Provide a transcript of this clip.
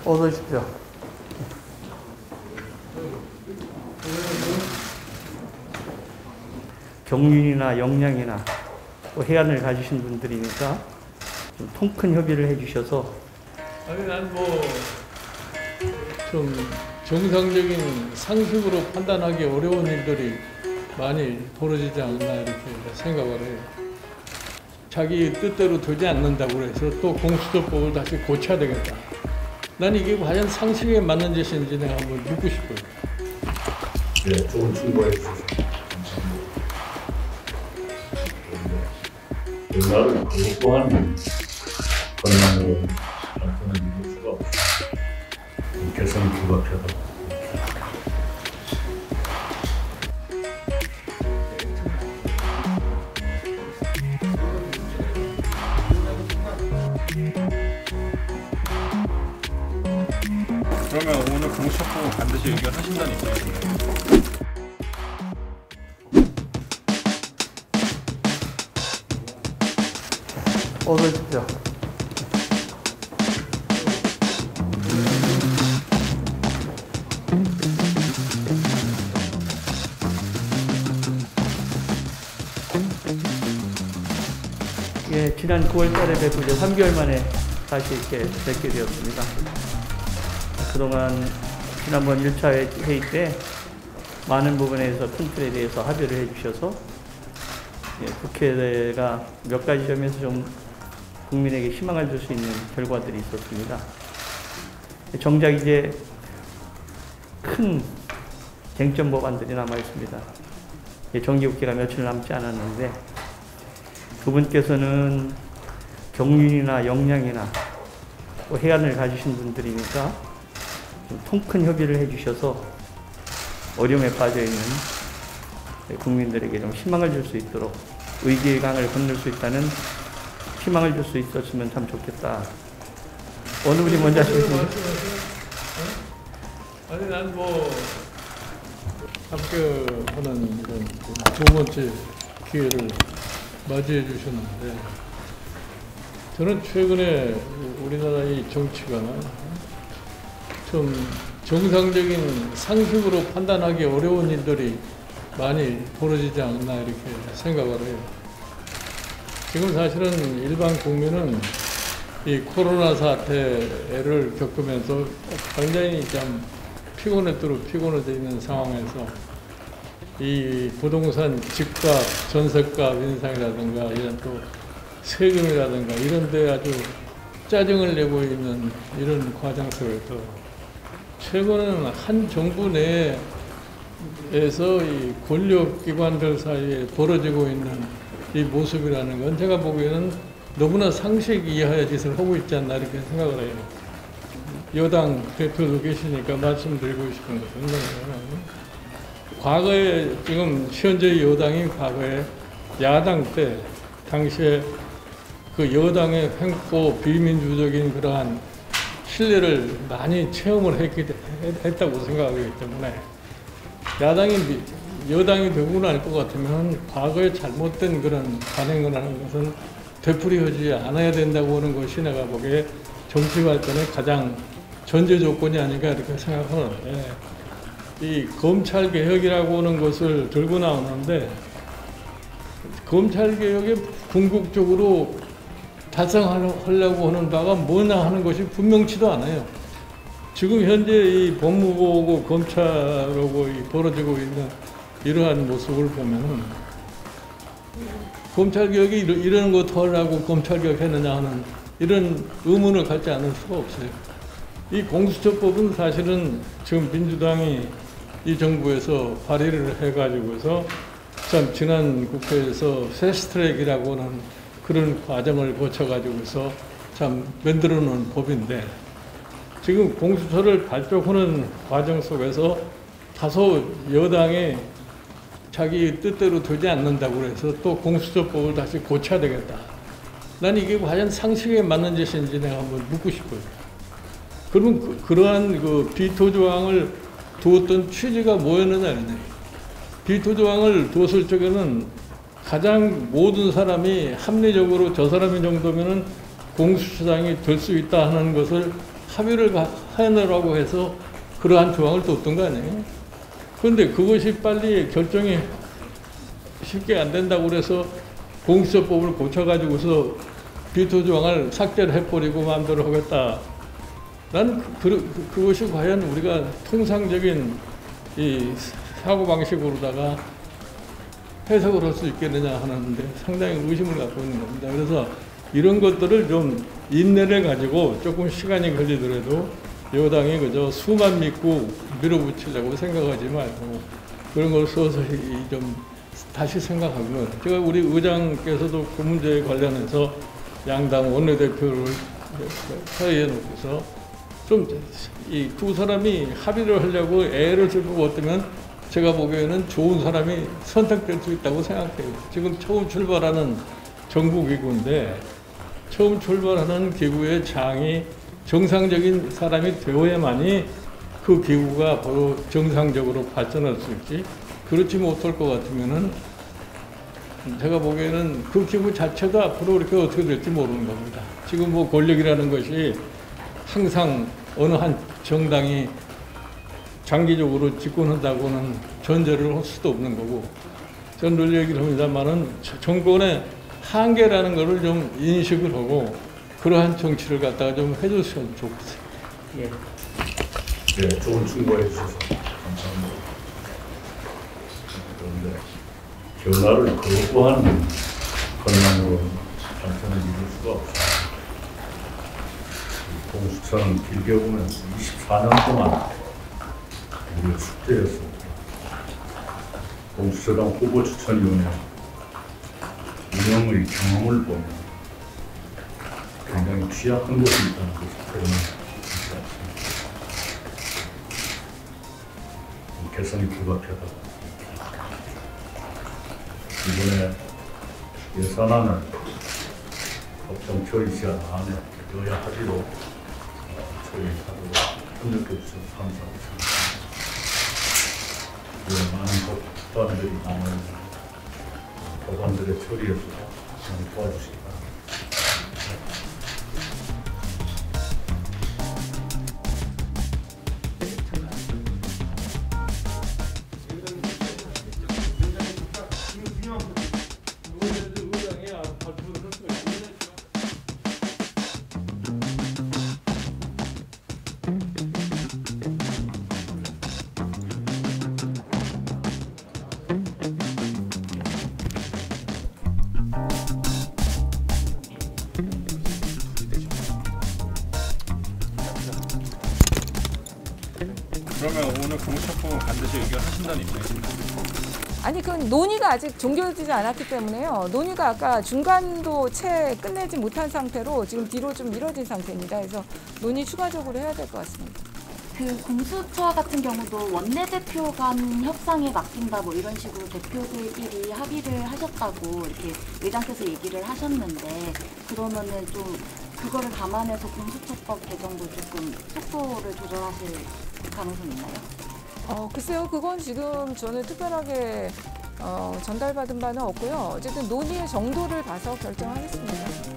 어서 오십시오. 경륜이나 역량이나 또 해안을 가지신 분들이니까 좀 통 큰 협의를 해주셔서. 아니, 난 좀 정상적인 상식으로 판단하기 어려운 일들이 많이 벌어지지 않나 이렇게 생각을 해요. 자기 뜻대로 되지 않는다고 해서 또 공수처법을 다시 고쳐야 되겠다. 난 이게 과연 상식에 맞는 짓인지 내가 한번 묻고 싶어요. 네, 조금 충고해 주셔서 감사합니다. 나를 그것 또한 권한으로 나타내는 수가 없어. 개성이 불가피하다. 그러면 오늘 공수처법 반드시 의결하신다는 입장이신가요? 어서 오십시오. 예, 지난 9월 달에 뵙고 이제 3개월 만에 다시 이렇게 뵙게 되었습니다. 그동안 지난번 1차 회의 때 많은 부분에서 큰 틀에 대해서 합의를 해주셔서 국회가 몇 가지 점에서 좀 국민에게 희망을 줄 수 있는 결과들이 있었습니다. 정작 이제 큰 쟁점 법안들이 남아 있습니다. 정기국회가 며칠 남지 않았는데 그분께서는 경륜이나 역량이나 또 해안을 가지신 분들이니까 통 큰 협의를 해주셔서 어려움에 빠져있는 국민들에게 좀 희망을 줄 수 있도록 의지의 강을 건널 수 있다는 희망을 줄 수 있었으면 참 좋겠다. 어느 분이 먼저 하시겠습니까? 아니, 난 합격하는 이런 두 번째 기회를 맞이해 주셨는데, 저는 최근에 우리나라의 정치가 좀 정상적인 상식으로 판단하기 어려운 일들이 많이 벌어지지 않나 이렇게 생각을 해요. 지금 사실은 일반 국민은 이 코로나 사태를 겪으면서 굉장히 좀 피곤해져 있는 상황에서 이 부동산 집값, 전세값 인상이라든가 이런 또 세금이라든가 이런 데 아주 짜증을 내고 있는 이런 과정 속에서 최근에는 한 정부 내에서 이 권력기관들 사이에 벌어지고 있는 이 모습이라는 건 제가 보기에는 너무나 상식 이하의 짓을 하고 있지 않나 이렇게 생각을 해요. 여당 대표도 계시니까 말씀드리고 싶은 것은 과거에 지금 현재 여당이 과거에 야당 때 당시에 그 여당의 횡포 비민주적인 그러한 신뢰를 많이 체험을 했다고 생각하기 때문에 여당이 되고 날 것 같으면 과거에 잘못된 그런 관행을 하는 것은 되풀이하지 않아야 된다고 하는 것이 내가 보기에 정치 발전의 가장 전제 조건이 아닌가 이렇게 생각하는데, 이 검찰 개혁이라고 하는 것을 들고 나오는데 검찰 개혁에 궁극적으로 달성하려고 하는 바가 뭐냐 하는 것이 분명치도 않아요. 지금 현재 이 법무부하고 검찰하고 벌어지고 있는 이러한 모습을 보면은 검찰 개혁이 이런 것 하려고 검찰 개혁했느냐 하는 이런 의문을 갖지 않을 수가 없어요. 이 공수처법은 사실은 지금 민주당이 이 정부에서 발의를 해가지고서 참 지난 국회에서 패스트트랙이라고 하는 그런 과정을 거쳐가지고서 참 만들어 놓은 법인데, 지금 공수처를 발족하는 과정 속에서 다소 여당이 자기 뜻대로 되지 않는다고 해서 또 공수처법을 다시 고쳐야 되겠다. 난 이게 과연 상식에 맞는 짓인지 내가 한번 묻고 싶어요. 그러면 그러한 그 비토 조항을 두었던 취지가 뭐였느냐. 비토 조항을 두었을 적에는 가장 모든 사람이 합리적으로 저 사람이 정도면은 공수처장이 될 수 있다 하는 것을 합의를 하느라고 해서 그러한 조항을 뒀던 거 아니에요? 그런데 그것이 빨리 결정이 쉽게 안 된다고 그래서 공수처법을 고쳐가지고서 비토 조항을 삭제를 해버리고 마음대로 하겠다. 난 그것이 과연 우리가 통상적인 이 사고방식으로다가 해석을 할 수 있겠느냐 하는데 상당히 의심을 갖고 있는 겁니다. 그래서 이런 것들을 좀 인내를 가지고 조금 시간이 걸리더라도 여당이 그저 수만 믿고 밀어붙이려고 생각하지 말고 그런 걸 서서히 좀 다시 생각하면 제가 우리 의장께서도 그 문제에 관련해서 양당 원내대표를 사이에 놓고서 좀 이 두 사람이 합의를 하려고 애를 쓸 것 같으면 제가 보기에는 좋은 사람이 선택될 수 있다고 생각해요. 지금 처음 출발하는 정부기구인데 처음 출발하는 기구의 장이 정상적인 사람이 되어야만이 그 기구가 바로 정상적으로 발전할 수 있지. 그렇지 못할 것 같으면은 제가 보기에는 그 기구 자체도 앞으로 이렇게 어떻게 될지 모르는 겁니다. 지금 뭐 권력이라는 것이 항상 어느 한 정당이 장기적으로 집권한다고는 전제를 할 수도 없는 거고, 전 늘 얘기를 합니다만은 정권의 한계라는 것을 좀 인식을 하고 그러한 정치를 갖다가 좀 해줬으면 좋겠어요. 예. 네, 좋은 충고해 주셔서 감사합니다. 그런데 변화를 거부하는 권한으로 정권을 이룰 수가 없어요. 공수처는 길게 보면 24년 동안 우리의 숙제였습니다. 공수처장 후보 추천위원회 운영의 경험을 보면 굉장히 취약한 것이 있다는 것을 드러내지 않습니다. 개선이 불가피하다고. 이번에 예산안을 법정 처리 시간 안에 여야 합의로 처리하도록 협력해 주셔서 감사합니다. 많은 법안들이 남아있는 법안들의 처리에서 많이 도와주시기 바랍니다. 그러면 오늘 공수처법은 반드시 의결하신다는 입장이십니까? 아니 그 논의가 아직 종결되지 않았기 때문에요. 논의가 아까 중간도 채 끝내지 못한 상태로 지금 뒤로 좀 미뤄진 상태입니다. 그래서 논의 추가적으로 해야 될 것 같습니다. 그 공수처 같은 경우도 원내대표 간 협상에 맡긴다 뭐 이런 식으로 대표들끼리 합의를 하셨다고 이렇게 의장께서 얘기를 하셨는데 그러면은 좀 그거를 감안해서 공수처법 개정도 조금 속도를 조절하실 가능성이 있나요? 글쎄요. 그건 지금 저는 특별하게 전달받은 바는 없고요. 어쨌든 논의의 정도를 봐서 결정하겠습니다.